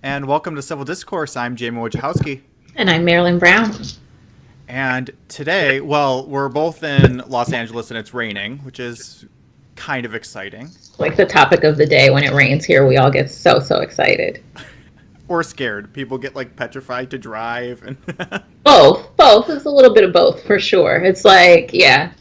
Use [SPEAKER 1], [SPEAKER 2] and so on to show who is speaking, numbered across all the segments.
[SPEAKER 1] And welcome to Civil Discourse. I'm Jayme Wojciechowski.
[SPEAKER 2] And I'm Marilyn Brown.
[SPEAKER 1] And today, well, we're both in Los Angeles and it's raining, which is kind of exciting.
[SPEAKER 2] Like the topic of the day, when it rains here, we all get so excited.
[SPEAKER 1] Or scared. People get like petrified to drive. And
[SPEAKER 2] Both. It's a little bit of both for sure. It's like, yeah.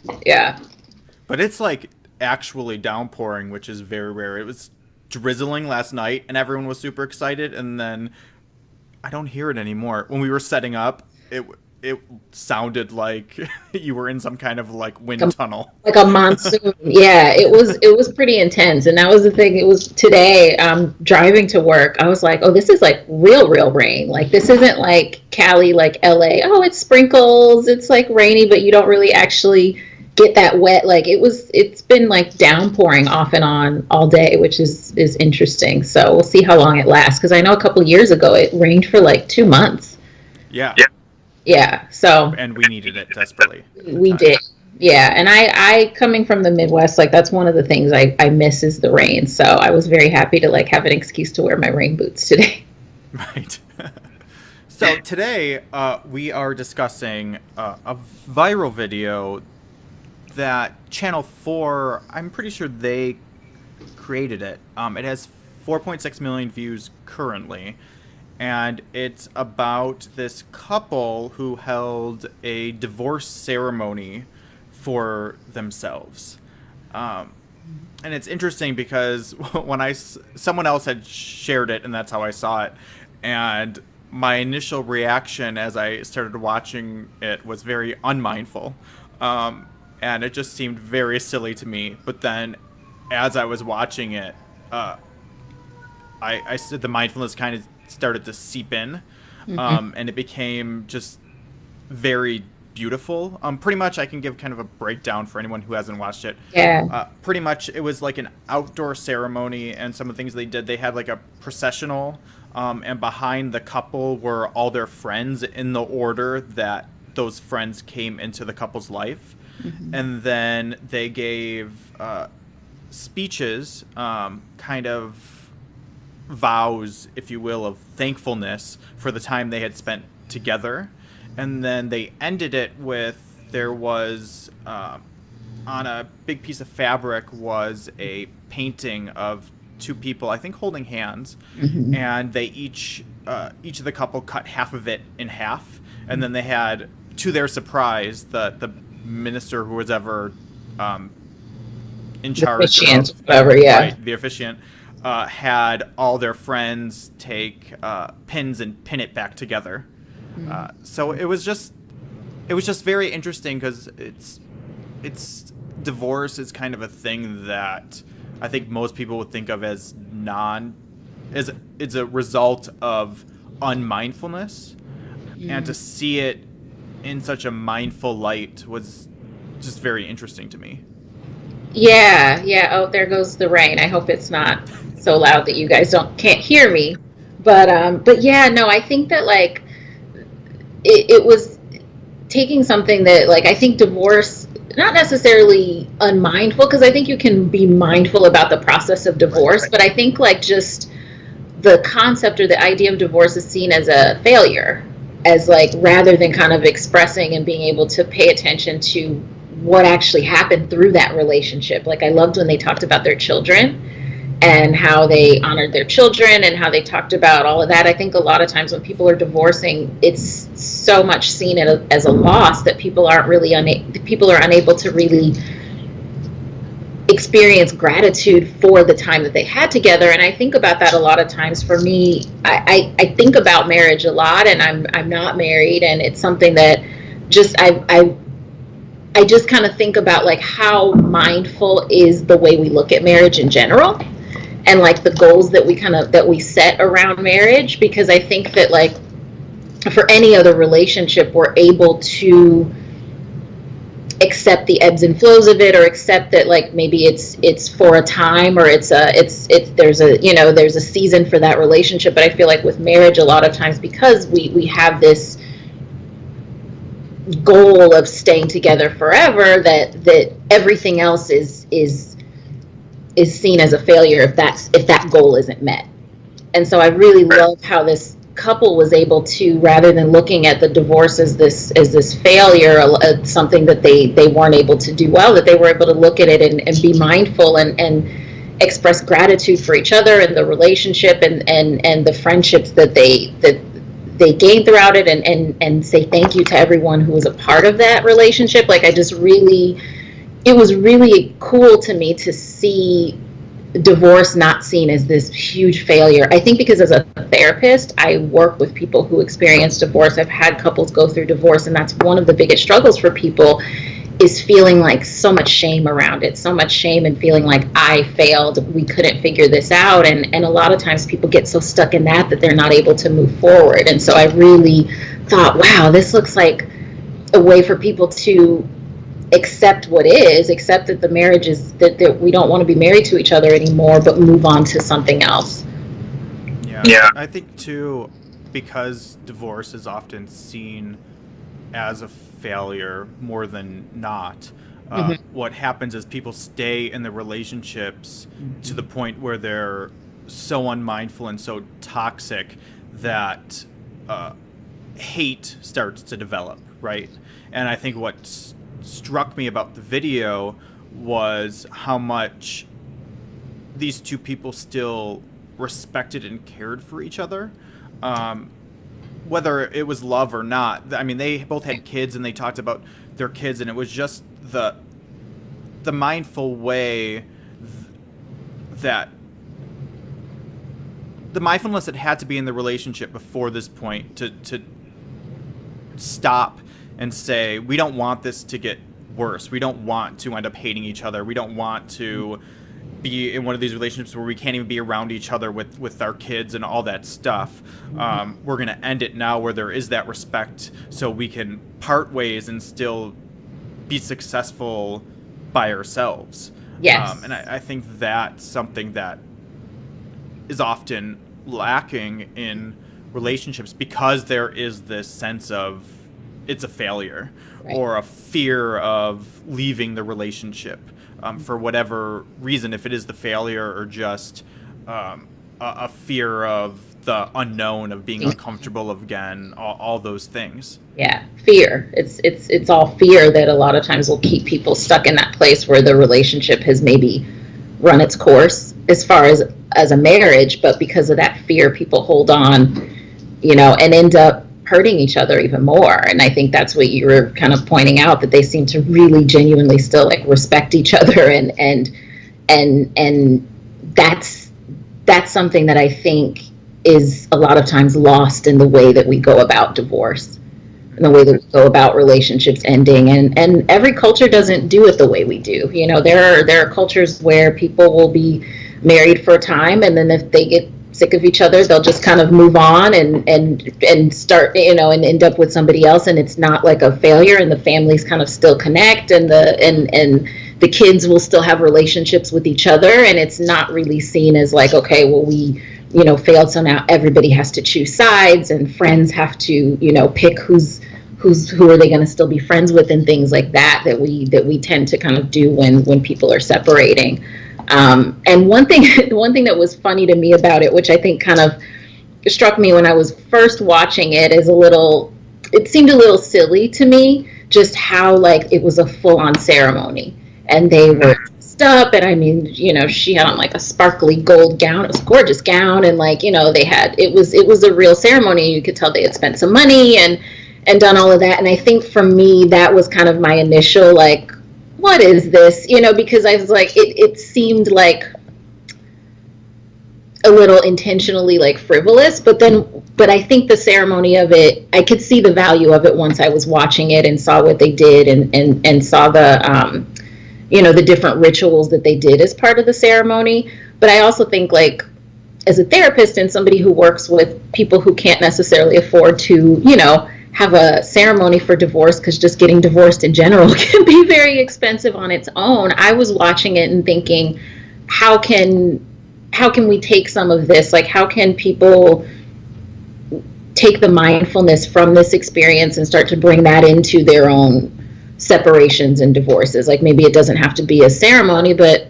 [SPEAKER 1] But it's like actually downpouring, which is very rare. It was drizzling last night and everyone was super excited. And then I don't hear it anymore. When we were setting up, it sounded like you were in some kind of like wind tunnel.
[SPEAKER 2] Like a monsoon. Yeah, it was pretty intense. And that was the thing. It was today, driving to work. I was like, oh, this is like real rain. Like this isn't like Cali, like LA. Oh, it sprinkles. It's like rainy, but you don't really actually get that wet. Like it's been like downpouring off and on all day, which is interesting. So we'll see how long it lasts. Because I know a couple years ago it rained for like 2 months.
[SPEAKER 1] Yeah.
[SPEAKER 2] Yeah, so
[SPEAKER 1] and we needed it desperately.
[SPEAKER 2] We did. Yeah, and I coming from the Midwest, like that's one of the things I miss is the rain. So I was very happy to like have an excuse to wear my rain boots today.
[SPEAKER 1] Right. So today we are discussing a viral video that Channel 4, I'm pretty sure they created it. It has 4.6 million views currently. And it's about this couple who held a divorce ceremony for themselves. And it's interesting because when someone else had shared it, and that's how I saw it, and my initial reaction as I started watching it was very unmindful. And it just seemed very silly to me. But then as I was watching it, I said the mindfulness kind of started to seep in, and it became just very beautiful. Pretty much I can give kind of a breakdown for anyone who hasn't watched it.
[SPEAKER 2] Yeah.
[SPEAKER 1] Pretty much it was like an outdoor ceremony, and some of the things they did, they had like a processional, and behind the couple were all their friends in the order that those friends came into the couple's life. And then they gave speeches, kind of vows, if you will, of thankfulness for the time they had spent together. And then they ended it with, there was on a big piece of fabric was a painting of two people, I think holding hands, and they each of the couple cut half of it in half, and then they had, to their surprise, the minister who was ever in charge of
[SPEAKER 2] whatever, yeah,
[SPEAKER 1] right, the officiant, had all their friends take pins and pin it back together. So it was just very interesting because it's divorce is kind of a thing that I think most people would think of as it's a result of unmindfulness, and to see it in such a mindful light was just very interesting to me.
[SPEAKER 2] Yeah. Oh, there goes the rain. I hope it's not so loud that you guys can't hear me. But yeah, no, I think that like it was taking something that like I think divorce, not necessarily unmindful, because I think you can be mindful about the process of divorce, right. But I think like just the concept or the idea of divorce is seen as a failure, as like rather than kind of expressing and being able to pay attention to what actually happened through that relationship. Like I loved when they talked about their children and how they honored their children and how they talked about all of that. I think a lot of times when people are divorcing, it's so much seen as a loss that people aren't really people are unable to really experience gratitude for the time that they had together. And I think about that a lot of times. For me, I think about marriage a lot, and I'm not married, and it's something that just I just kind of think about like how mindful is the way we look at marriage in general, and like the goals that we set around marriage, because I think that like for any other relationship, we're able to accept the ebbs and flows of it, or accept that like maybe it's for a time, or there's a season for that relationship. But I feel like with marriage, a lot of times, because we have this goal of staying together forever, that everything else is seen as a failure if that goal isn't met. and so I really love how this couple was able to, rather than looking at the divorce as this failure, something that they weren't able to do well, that they were able to look at it and be mindful and express gratitude for each other and the relationship and the friendships that they gained throughout it, and say thank you to everyone who was a part of that relationship. Like, it was really cool to me to see divorce not seen as this huge failure. I think because as a therapist, I work with people who experience divorce. I've had couples go through divorce, and that's one of the biggest struggles for people, is feeling like so much shame around it, so much shame and feeling like I failed, we couldn't figure this out. And a lot of times people get so stuck in that they're not able to move forward. And so I really thought, wow, this looks like a way for people to accept accept that the marriage is, that we don't want to be married to each other anymore, but move on to something else.
[SPEAKER 1] Yeah. I think too, because divorce is often seen as a failure more than not, what happens is people stay in the relationships to the point where they're so unmindful and so toxic that hate starts to develop, right? And I think what struck me about the video was how much these two people still respected and cared for each other, whether it was love or not. I mean, they both had kids and they talked about their kids, and it was just the mindful way that the mindfulness that had to be in the relationship before this point to stop and say, we don't want this to get worse. We don't want to end up hating each other. We don't want to be in one of these relationships where we can't even be around each other with our kids and all that stuff. We're going to end it now where there is that respect, so we can part ways and still be successful by ourselves.
[SPEAKER 2] Yes.
[SPEAKER 1] And I think that's something that is often lacking in relationships, because there is this sense of it's a failure, right, or a fear of leaving the relationship for whatever reason, if it is the failure or just a fear of the unknown, of being uncomfortable again, all those things.
[SPEAKER 2] Yeah, fear. It's all fear that a lot of times will keep people stuck in that place where the relationship has maybe run its course as far as a marriage, but because of that fear, people hold on, and end up hurting each other even more. And I think that's what you were kind of pointing out, that they seem to really genuinely still like respect each other, and that's something that I think is a lot of times lost in the way that we go about divorce and the way that we go about relationships ending. And every culture doesn't do it the way we do. There are cultures where people will be married for a time, and then if they get sick of each other, they'll just kind of move on and start, and end up with somebody else, and it's not like a failure, and the families kind of still connect, and the kids will still have relationships with each other, and it's not really seen as like, okay, well, we failed, so now everybody has to choose sides, and friends have to pick who are they going to still be friends with, and things like that we tend to kind of do when people are separating. And one thing that was funny to me about it, which I think kind of struck me when I was first watching it, it seemed a little silly to me, just how like it was a full-on ceremony, and they were dressed up, and I mean, she had on like a sparkly gold gown. It was a gorgeous gown, and like, it was a real ceremony. You could tell they had spent some money and done all of that. And I think for me, that was kind of my initial like, what is this? Because I was like, it seemed like a little intentionally like frivolous, but I think the ceremony of it, I could see the value of it once I was watching it and saw what they did, and saw the the different rituals that they did as part of the ceremony. But I also think, like, as a therapist and somebody who works with people who can't necessarily afford to have a ceremony for divorce, because just getting divorced in general can be very expensive on its own, I was watching it and thinking, how can we take some of this, like how can people take the mindfulness from this experience and start to bring that into their own separations and divorces? Like, maybe it doesn't have to be a ceremony, but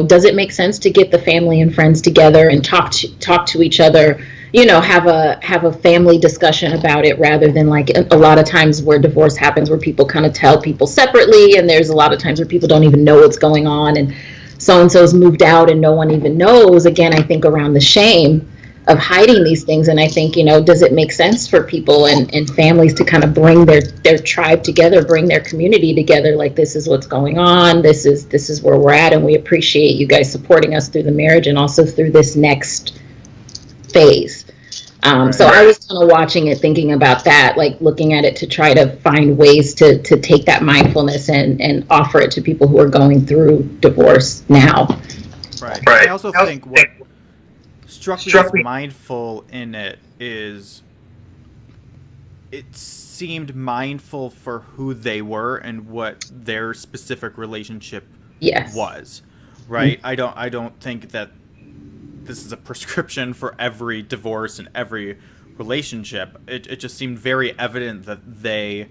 [SPEAKER 2] does it make sense to get the family and friends together and talk to each other, have a family discussion about it, rather than like a lot of times where divorce happens, where people kind of tell people separately, and there's a lot of times where people don't even know what's going on, and so and so's moved out and no one even knows. Again, I think around the shame of hiding these things. And I think, does it make sense for people and families to kind of bring their tribe together, bring their community together, like, this is what's going on, this is where we're at, and we appreciate you guys supporting us through the marriage and also through this next phase.
[SPEAKER 1] Right.
[SPEAKER 2] So I was kind of watching it, thinking about that, like looking at it to try to find ways to take that mindfulness and offer it to people who are going through divorce now.
[SPEAKER 1] Right. I also think what struck me as mindful in it is it seemed mindful for who they were and what their specific relationship was. Right? Mm-hmm. I don't think that this is a prescription for every divorce and every relationship. It just seemed very evident that they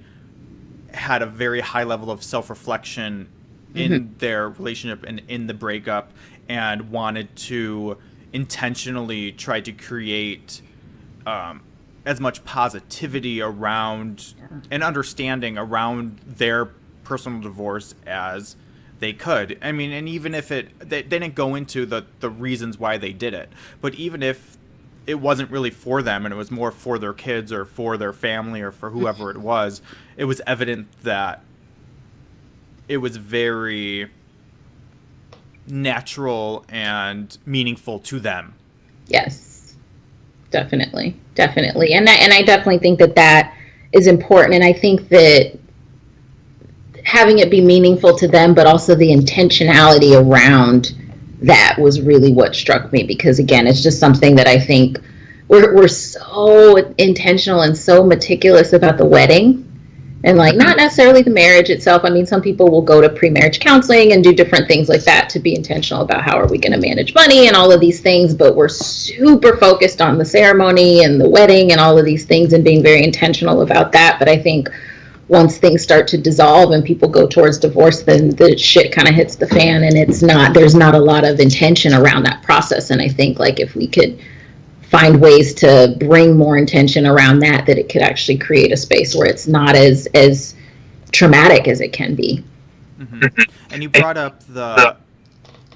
[SPEAKER 1] had a very high level of self-reflection in their relationship and in the breakup, and wanted to intentionally try to create as much positivity around and understanding around their personal divorce as they could. I mean, and even if they didn't go into the reasons why they did it, but even if it wasn't really for them and it was more for their kids or for their family or for whoever it was evident that it was very natural and meaningful to them.
[SPEAKER 2] Yes, definitely. And I definitely think that is important. And I think that having it be meaningful to them, but also the intentionality around that was really what struck me, because again, it's just something that I think we're so intentional and so meticulous about the wedding, and like not necessarily the marriage itself. I mean, some people will go to pre-marriage counseling and do different things like that to be intentional about how are we going to manage money and all of these things, but we're super focused on the ceremony and the wedding and all of these things and being very intentional about that. But I think once things start to dissolve and people go towards divorce, then the shit kind of hits the fan, and there's not a lot of intention around that process. And I think like if we could find ways to bring more intention around that it could actually create a space where it's not as traumatic as it can be.
[SPEAKER 1] Mm-hmm. And you brought up the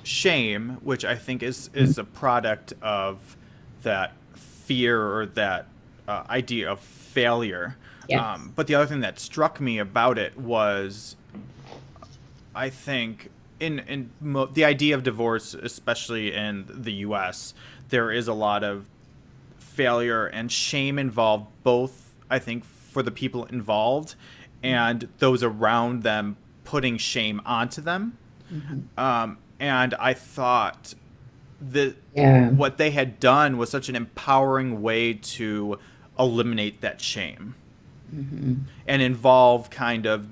[SPEAKER 1] shame, which I think is a product of that fear or that idea of failure.
[SPEAKER 2] Yes.
[SPEAKER 1] But the other thing that struck me about it was, I think, in the idea of divorce, especially in the U.S., there is a lot of failure and shame involved, both, I think, for the people involved and those around them putting shame onto them. Mm-hmm. And I thought that what they had done was such an empowering way to eliminate that shame. Mm-hmm. And involve kind of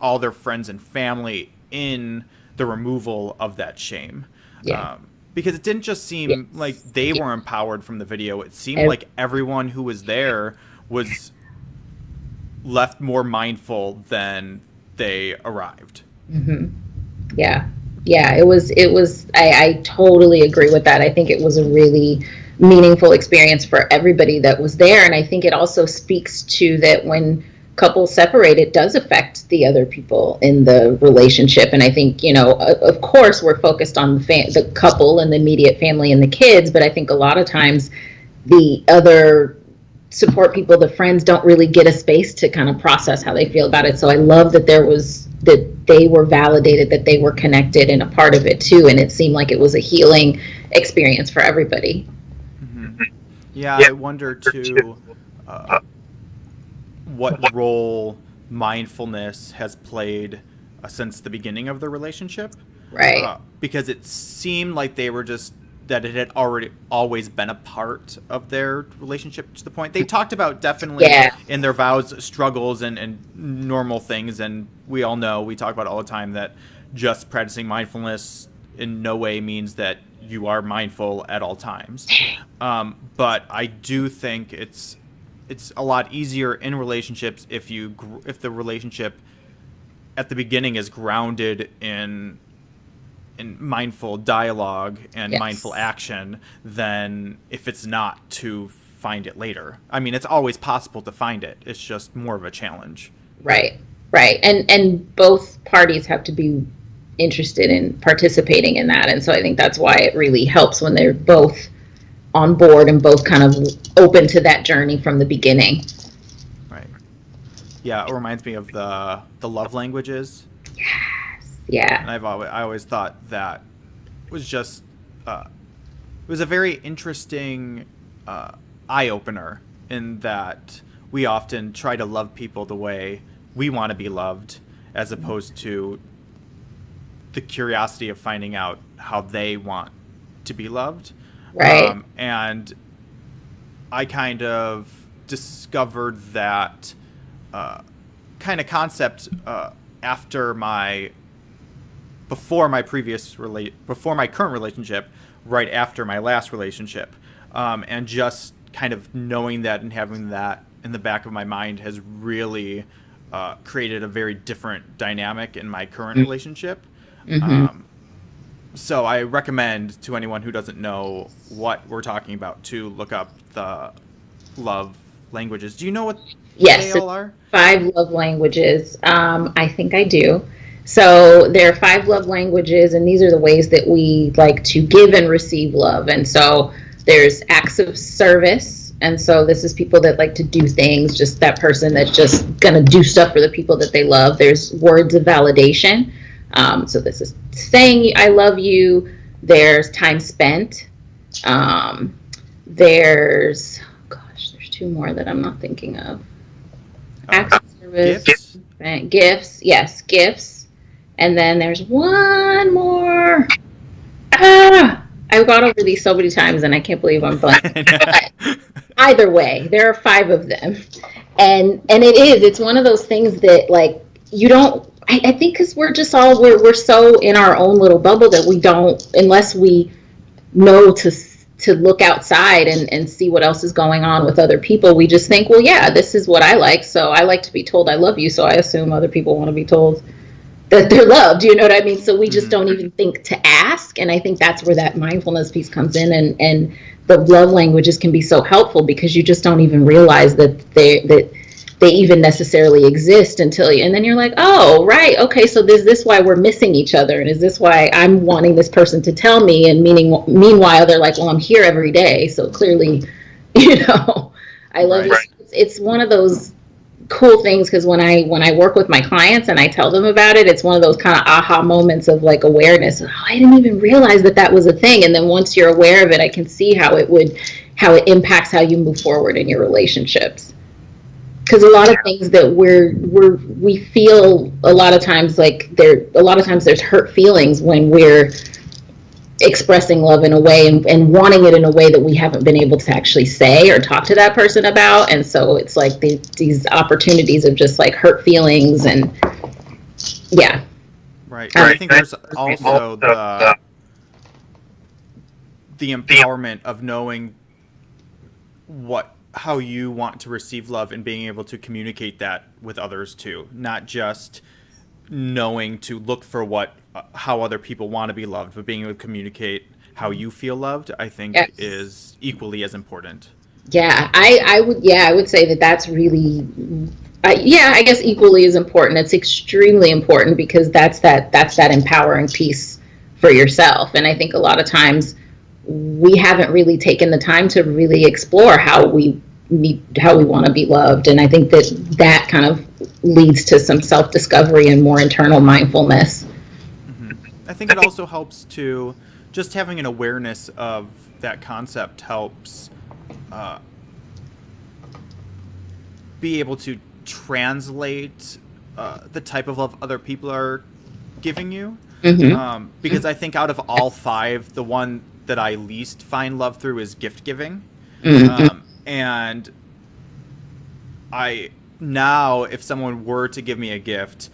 [SPEAKER 1] all their friends and family in the removal of that shame. Yeah. Because it didn't just seem like they were empowered from the video. It seemed like everyone who was there was left more mindful than they arrived.
[SPEAKER 2] Mm-hmm. Yeah. It was, I totally agree with that. I think it was a really meaningful experience for everybody that was there. And I think it also speaks to that when couples separate, it does affect the other people in the relationship. And I think, of course, we're focused on the couple and the immediate family and the kids, but I think a lot of times the other support people, the friends, don't really get a space to kind of process how they feel about it. So I love that that they were validated, that they were connected and a part of it too. And it seemed like it was a healing experience for everybody.
[SPEAKER 1] Mm-hmm. Yeah, I wonder too, what role mindfulness has played since the beginning of the relationship.
[SPEAKER 2] Right.
[SPEAKER 1] Because it seemed like they were that it had always been a part of their relationship to the point. They talked about definitely in their vows struggles and normal things. And we all know, we talk about it all the time, that just practicing mindfulness in no way means that you are mindful at all times. But I do think it's a lot easier in relationships if the relationship at the beginning is grounded in in mindful dialogue and mindful
[SPEAKER 2] Yes.
[SPEAKER 1] action than if it's not, to find it later. I mean, it's always possible to find it. It's just more of a challenge.
[SPEAKER 2] Right. Right. And both parties have to be interested in participating in that. And so I think that's why it really helps when they're both on board and both kind of open to that journey from the beginning.
[SPEAKER 1] Right. Yeah, it reminds me of the love languages.
[SPEAKER 2] Yeah.
[SPEAKER 1] And I always thought that was just it was a very interesting eye opener, in that we often try to love people the way we want to be loved, as opposed to the curiosity of finding out how they want to be loved.
[SPEAKER 2] Right.
[SPEAKER 1] And I kind of discovered that kind of concept after my before my before my current relationship, right after my last relationship, and just kind of knowing that and having that in the back of my mind has really created a very different dynamic in my current relationship.
[SPEAKER 2] Mm-hmm.
[SPEAKER 1] So I recommend to anyone who doesn't know what we're talking about to look up the love languages. Do you know what they
[SPEAKER 2] Yes,
[SPEAKER 1] all
[SPEAKER 2] it's
[SPEAKER 1] are?
[SPEAKER 2] 5 love languages. I think I do. So there are 5 love languages, and these are the ways that we like to give and receive love. And so there's acts of service. And so this is people that like to do things, just that person that's just going to do stuff for the people that they love. There's words of validation. So this is saying I love you. There's time spent. There's, gosh, there's 2 more that I'm not thinking of. Acts of service,
[SPEAKER 1] Gifts?
[SPEAKER 2] gifts, yes, gifts. And then there's one more. I've gone over these so many times and I can't believe I'm blanking. But either way, there are 5 of them. And it's one of those things that like you don't I think because we're just all we're so in our own little bubble that we don't, unless we know to look outside and see what else is going on with other people, we just think, well, yeah, this is what I like, so I like to be told I love you, so I assume other people want to be told that they're loved, you know what I mean? So we just don't even think to ask. And I think that's where that mindfulness piece comes in, and the love languages can be so helpful because you just don't even realize that they even necessarily exist until you, and then you're like, oh, right, okay, so is this why we're missing each other, and is this why I'm wanting this person to tell me, and meanwhile they're like, well, I'm here every day, so clearly, I love you.
[SPEAKER 1] Right.
[SPEAKER 2] It's one of those cool things, because when I work with my clients and I tell them about it, it's one of those kind of aha moments of like awareness. Oh, I didn't even realize that was a thing. And then once you're aware of it, I can see how it impacts how you move forward in your relationships. Because a lot of things that we feel a lot of times, like there's hurt feelings when we're expressing love in a way and wanting it in a way that we haven't been able to actually say or talk to that person about. And so it's like these opportunities of just like hurt feelings, and yeah.
[SPEAKER 1] Right. And I think there's also the empowerment of knowing how you want to receive love and being able to communicate that with others too, not just knowing to look for how other people want to be loved, but being able to communicate how you feel loved, I think is equally as important.
[SPEAKER 2] Yeah, I would say that's really, I guess equally as important. It's extremely important because that's that empowering piece for yourself. And I think a lot of times we haven't really taken the time to really explore how we want to be loved. And I think that kind of leads to some self-discovery and more internal mindfulness.
[SPEAKER 1] Mm-hmm. I think it also helps to just having an awareness of that concept helps be able to translate the type of love other people are giving you.
[SPEAKER 2] Mm-hmm.
[SPEAKER 1] Because I think out of all 5, the one that I least find love through is gift giving.
[SPEAKER 2] Mm-hmm.
[SPEAKER 1] And now, if someone were to give me a gift,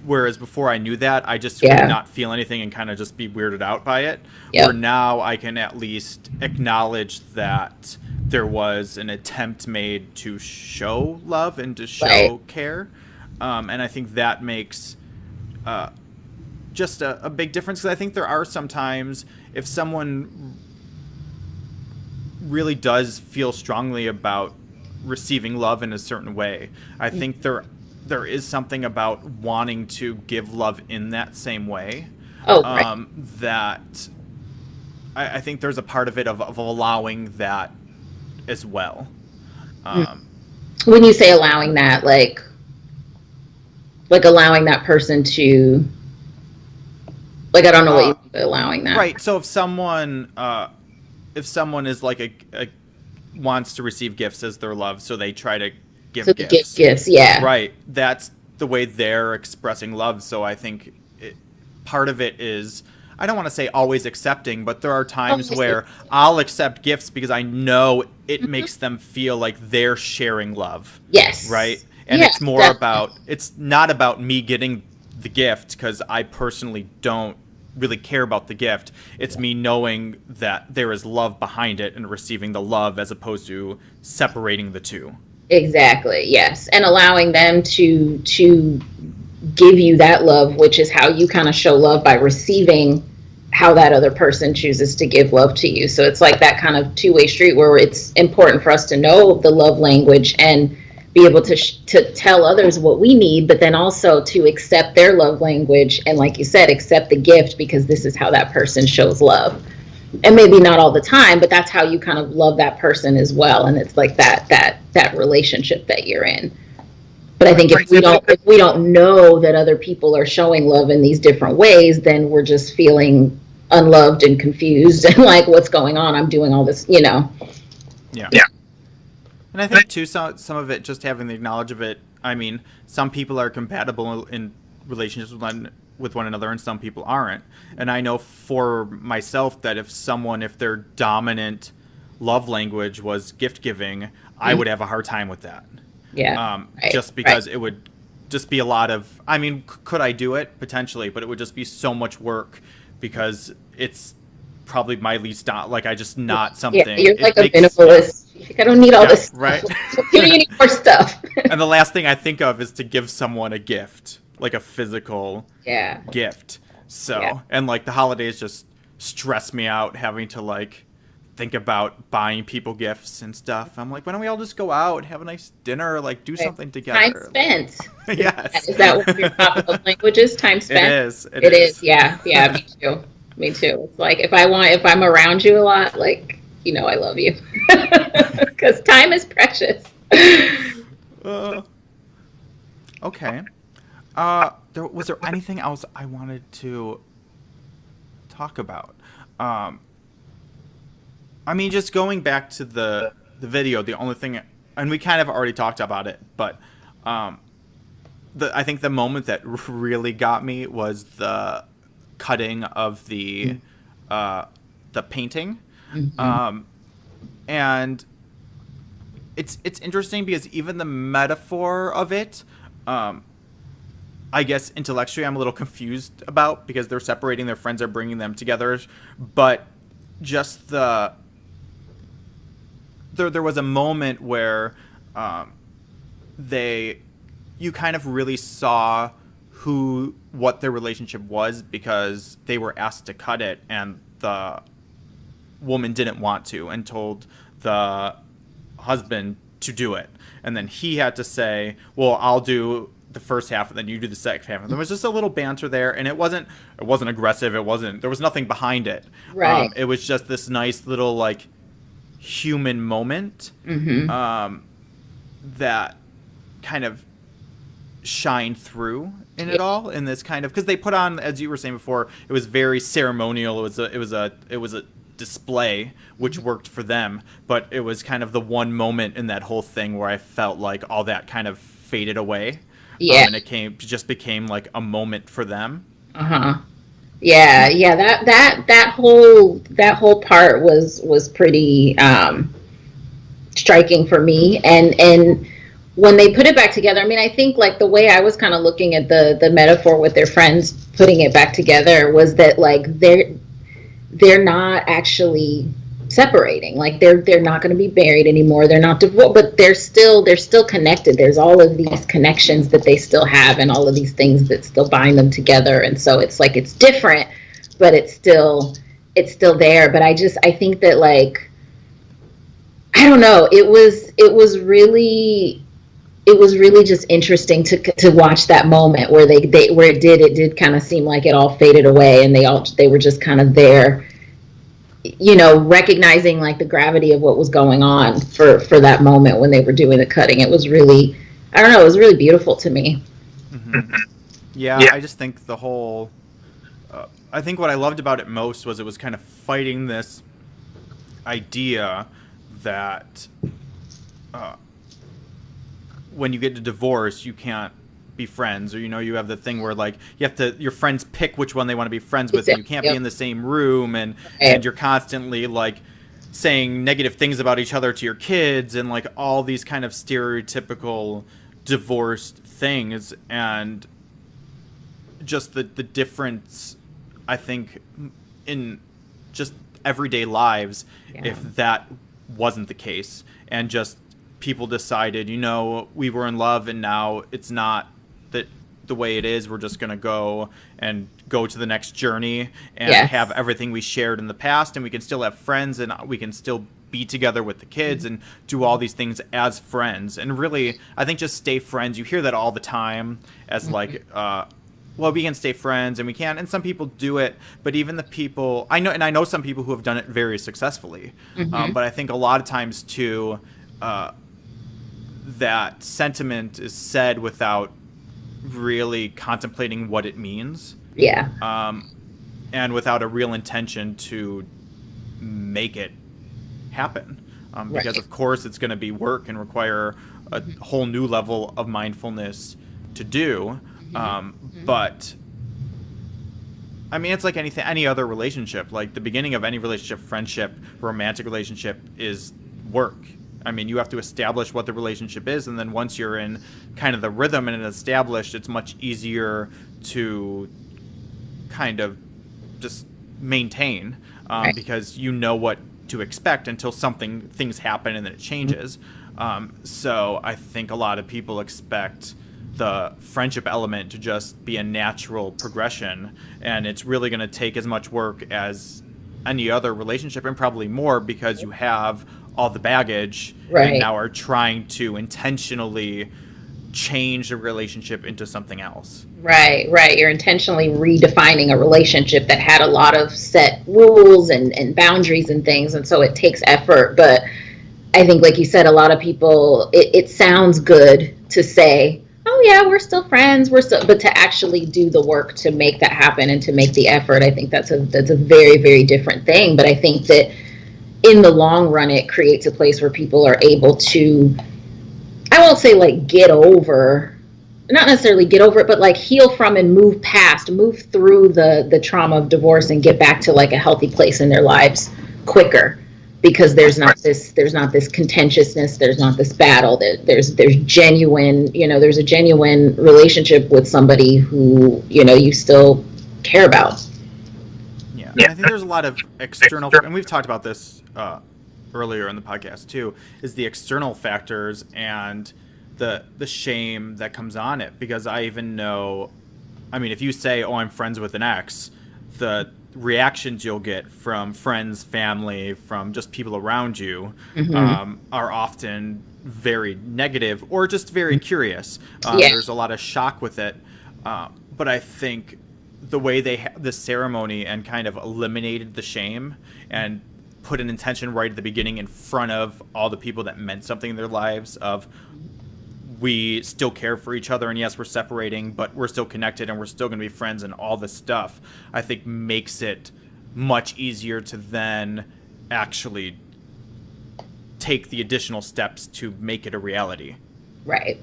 [SPEAKER 1] whereas before I knew that, I just would not feel anything and kind of just be weirded out by it.
[SPEAKER 2] Yep.
[SPEAKER 1] Or now I can at least acknowledge that there was an attempt made to show love and to show care. And I think that makes just a big difference, because I think there are sometimes, if someone really does feel strongly about receiving love in a certain way, I think there is something about wanting to give love in that same way.
[SPEAKER 2] Oh, right.
[SPEAKER 1] That I think there's a part of it of allowing that as well.
[SPEAKER 2] When you say allowing that, like allowing that person to, like, I don't know what you mean by allowing that.
[SPEAKER 1] Right. So if someone is like a wants to receive gifts as their love, so they try to
[SPEAKER 2] So
[SPEAKER 1] give
[SPEAKER 2] the gift
[SPEAKER 1] gifts.
[SPEAKER 2] gifts, yeah.
[SPEAKER 1] Right. That's the way they're expressing love. So I think part of it is, I don't want to say always accepting, but there are times where I'll accept gifts because I know it makes them feel like they're sharing love.
[SPEAKER 2] Yes.
[SPEAKER 1] Right. And
[SPEAKER 2] Yes,
[SPEAKER 1] it's more
[SPEAKER 2] definitely.
[SPEAKER 1] it's not about me getting the gift, because I personally don't really care about the gift. It's me knowing that there is love behind it and receiving the love, as opposed to separating the two.
[SPEAKER 2] Exactly. Yes. And allowing them to give you that love, which is how you kind of show love, by receiving how that other person chooses to give love to you. So it's like that kind of two-way street, where it's important for us to know the love language and be able to tell others what we need, but then also to accept their love language, and, like you said, accept the gift, because this is how that person shows love. And maybe not all the time, but that's how you kind of love that person as well. And it's like that relationship that you're in. But I think if we don't know that other people are showing love in these different ways, then we're just feeling unloved and confused and like, what's going on? I'm doing all this, you know.
[SPEAKER 1] Yeah. And I think too, some of it, just having the knowledge of it. I mean, some people are compatible in relationships with one another, and some people aren't. And I know for myself that if their dominant love language was gift giving, I would have a hard time with that.
[SPEAKER 2] Yeah. Right,
[SPEAKER 1] just because it would just be a lot of. I mean, could I do it? Potentially, but it would just be so much work, because it's probably my least like I just not something.
[SPEAKER 2] Yeah, you're like a minimalist. Like, I don't need all this stuff.
[SPEAKER 1] Right.
[SPEAKER 2] You need more stuff.
[SPEAKER 1] And the last thing I think of is to give someone a gift, like a physical gift. So, and like the holidays just stress me out, having to like think about buying people gifts and stuff. I'm like, why don't we all just go out, have a nice dinner, like do something together?
[SPEAKER 2] Time spent.
[SPEAKER 1] Yes.
[SPEAKER 2] Is that one of your top love languages? Time spent.
[SPEAKER 1] It is.
[SPEAKER 2] It is. Yeah. Yeah. Me too. Me too. It's like, if I'm around you a lot, like, you know, I love you, because time is precious.
[SPEAKER 1] Okay. Was there anything else I wanted to talk about? I mean, just going back to the video, the only thing, and we kind of already talked about it, but I think the moment that really got me was the cutting of the painting.
[SPEAKER 2] Mm-hmm.
[SPEAKER 1] And it's interesting, because even the metaphor of it, I guess intellectually I'm a little confused about, because they're separating, their friends are bringing them together, but just there was a moment where you kind of really saw what their relationship was, because they were asked to cut it, and the woman didn't want to, and told the husband to do it, and then he had to say, well, I'll do the first half and then you do the second half. And there was just a little banter there, and it wasn't aggressive, there was nothing behind it.
[SPEAKER 2] Right.
[SPEAKER 1] It was just this nice little like human moment.
[SPEAKER 2] Mm-hmm.
[SPEAKER 1] That kind of shine through in it all, in this kind of, because they put on, as you were saying before, it was very ceremonial, it was a display, which worked for them, but it was kind of the one moment in that whole thing where I felt like all that kind of faded away. And it just became like a moment for them.
[SPEAKER 2] Yeah. That whole part was pretty striking for me, and when they put it back together, I mean, I think like the way I was kind of looking at the metaphor with their friends putting it back together was that like they're not actually separating. Like they're not going to be married anymore. They're not divorced, but they're still connected. There's all of these connections that they still have, and all of these things that still bind them together. And so it's like it's different, but it's still there. But I think that, like, I don't know. It was really just interesting to watch that moment where it did kind of seem like it all faded away, and they were just kind of there, recognizing like the gravity of what was going on for that moment when they were doing the cutting. It was really, I don't know, it was really beautiful to me.
[SPEAKER 1] Mm-hmm. Yeah, I just think the whole. I think what I loved about it most was it was kind of fighting this idea that when you get a divorce, you can't be friends, or you have the thing where like your friends pick which one they want to be friends with, and you can't be in the same room, and you're constantly like saying negative things about each other to your kids, and like all these kind of stereotypical divorced things, and just the difference, I think, in just everyday lives, if that wasn't the case, and just people decided, we were in love, and now it's not that the way it is. We're just going to go to the next journey and have everything we shared in the past, and we can still have friends, and we can still be together with the kids and do all these things as friends. And really, I think just stay friends. You hear that all the time as like, well, we can stay friends and we can, and some people do it, but even the people I know some people who have done it very successfully. But I think a lot of times too, that sentiment is said without really contemplating what it means. And without a real intention to make it happen. Because of course it's going to be work and require a whole new level of mindfulness to do. But I mean, it's like any other relationship. Like the beginning of any relationship, friendship, romantic relationship, is work. I mean, you have to establish what the relationship is, and then once you're in kind of the rhythm and it's established, it's much easier to kind of just maintain, because you know what to expect until things happen and then it changes. So I think a lot of people expect the friendship element to just be a natural progression, and it's really going to take as much work as any other relationship, and probably more, because you have all the baggage and now are trying to intentionally change the relationship into something else.
[SPEAKER 2] Right. You're intentionally redefining a relationship that had a lot of set rules and boundaries and things, and so it takes effort. But I think, like you said, a lot of people, it sounds good to say, oh yeah, we're still friends, but to actually do the work to make that happen and to make the effort, I think that's a very, very different thing. But I think that in the long run, it creates a place where people are able to, I won't say like not necessarily get over it, but like heal from and move through the trauma of divorce and get back to like a healthy place in their lives quicker, because there's not this contentiousness, there's not this battle, there's genuine, there's a genuine relationship with somebody who, you still care about.
[SPEAKER 1] Yeah, and I think there's a lot of external, and we've talked about this earlier in the podcast too, is the external factors and the shame that comes on it. Because I even know, I mean, if you say, oh, I'm friends with an ex, the reactions you'll get from friends, family, from just people around you, are often very negative or just very curious. There's a lot of shock with it. But I think the way the ceremony and kind of eliminated the shame and put an intention right at the beginning in front of all the people that meant something in their lives, of we still care for each other, and yes, we're separating, but we're still connected and we're still going to be friends, and all this stuff, I think makes it much easier to then actually take the additional steps to make it a reality.
[SPEAKER 2] Right.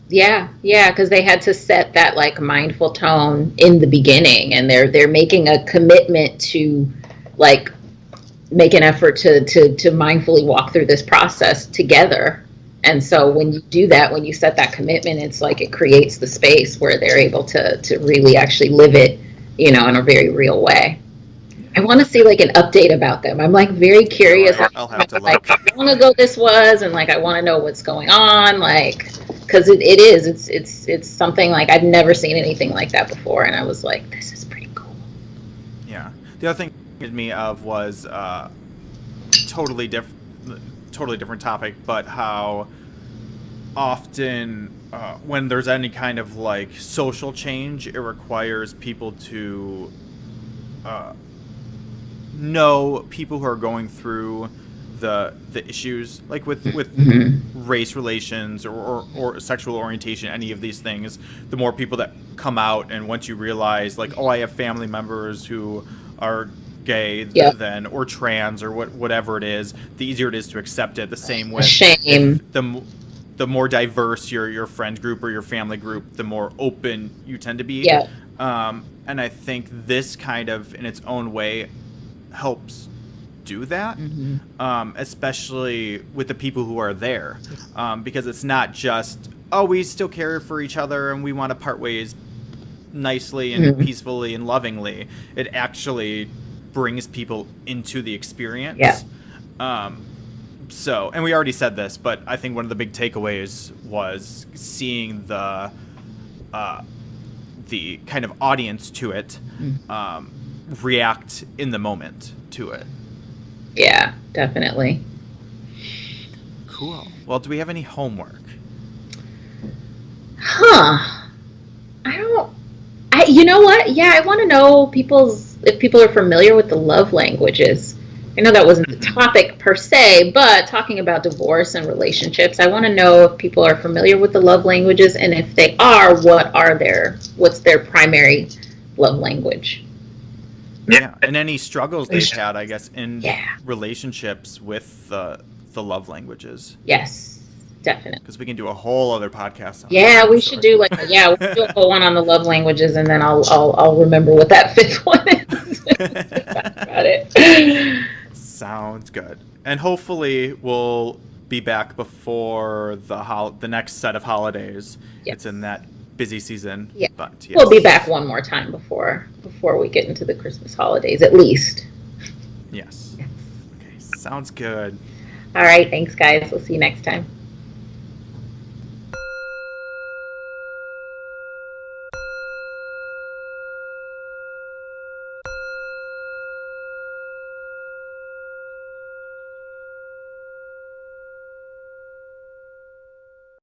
[SPEAKER 2] Yeah, because they had to set that like mindful tone in the beginning, and they're making a commitment to like make an effort to mindfully walk through this process together. And so when you do that, when you set that commitment, it's like it creates the space where they're able to really actually live it, in a very real way.
[SPEAKER 1] Yeah.
[SPEAKER 2] I want to see like an update about them. I'm like very curious.
[SPEAKER 1] I'll have to
[SPEAKER 2] Like
[SPEAKER 1] look.
[SPEAKER 2] how long ago this was, and like I want to know what's going on. Like because it is it's something like I'd never seen anything like that before, and I was like, this is pretty cool.
[SPEAKER 1] Yeah. The other thing it reminded me of was totally different, totally different topic, but how often when there's any kind of like social change, it requires people to uh, know people who are going through the issues, like with
[SPEAKER 2] Mm-hmm.
[SPEAKER 1] race relations or sexual orientation, any of these things. The more people that come out, and once you realize, like, oh, I have family members who are gay,
[SPEAKER 2] Yep.
[SPEAKER 1] then or trans or whatever it is, the easier it is to accept it. The same
[SPEAKER 2] A
[SPEAKER 1] with if
[SPEAKER 2] shame.
[SPEAKER 1] the more diverse your friend group or your family group, the more open you tend to be.
[SPEAKER 2] Yep.
[SPEAKER 1] And I think this kind of, in its own way, helps do that,
[SPEAKER 2] Mm-hmm.
[SPEAKER 1] especially with the people who are there, because it's not just, oh, we still care for each other and we want to part ways nicely and
[SPEAKER 2] Mm-hmm.
[SPEAKER 1] peacefully and lovingly. It actually brings people into the
[SPEAKER 2] Yeah.
[SPEAKER 1] experience. So, and we already said this, but I think one of the big takeaways was seeing the kind of audience to it react in the moment to it.
[SPEAKER 2] Yeah, definitely.
[SPEAKER 1] Cool. Well, do we have any homework?
[SPEAKER 2] Huh. I don't. You know what? Yeah, I want to know if people are familiar with the love languages. I know that wasn't the
[SPEAKER 1] Mm-hmm.
[SPEAKER 2] topic per se, but talking about divorce and relationships, I want to know if people are familiar with the love languages, and if they are, what's their primary love language?
[SPEAKER 1] Yeah, and any struggles they've had, I guess, in
[SPEAKER 2] Yeah.
[SPEAKER 1] relationships with the love languages,
[SPEAKER 2] Yes, definitely.
[SPEAKER 1] because we can do a whole other podcast on that,
[SPEAKER 2] Yeah,
[SPEAKER 1] I'm
[SPEAKER 2] we should
[SPEAKER 1] sure.
[SPEAKER 2] do we'll do a whole one on the love languages, and then I'll remember what that fifth one is. Got it.
[SPEAKER 1] Sounds good. And hopefully we'll be back before the next set of holidays.
[SPEAKER 2] Yes.
[SPEAKER 1] It's in that busy season,
[SPEAKER 2] Yeah.
[SPEAKER 1] but yes.
[SPEAKER 2] We'll be back one more time before we get into the Christmas holidays, at least.
[SPEAKER 1] Yes. Okay, sounds good.
[SPEAKER 2] All right, thanks, guys. We'll see you next time.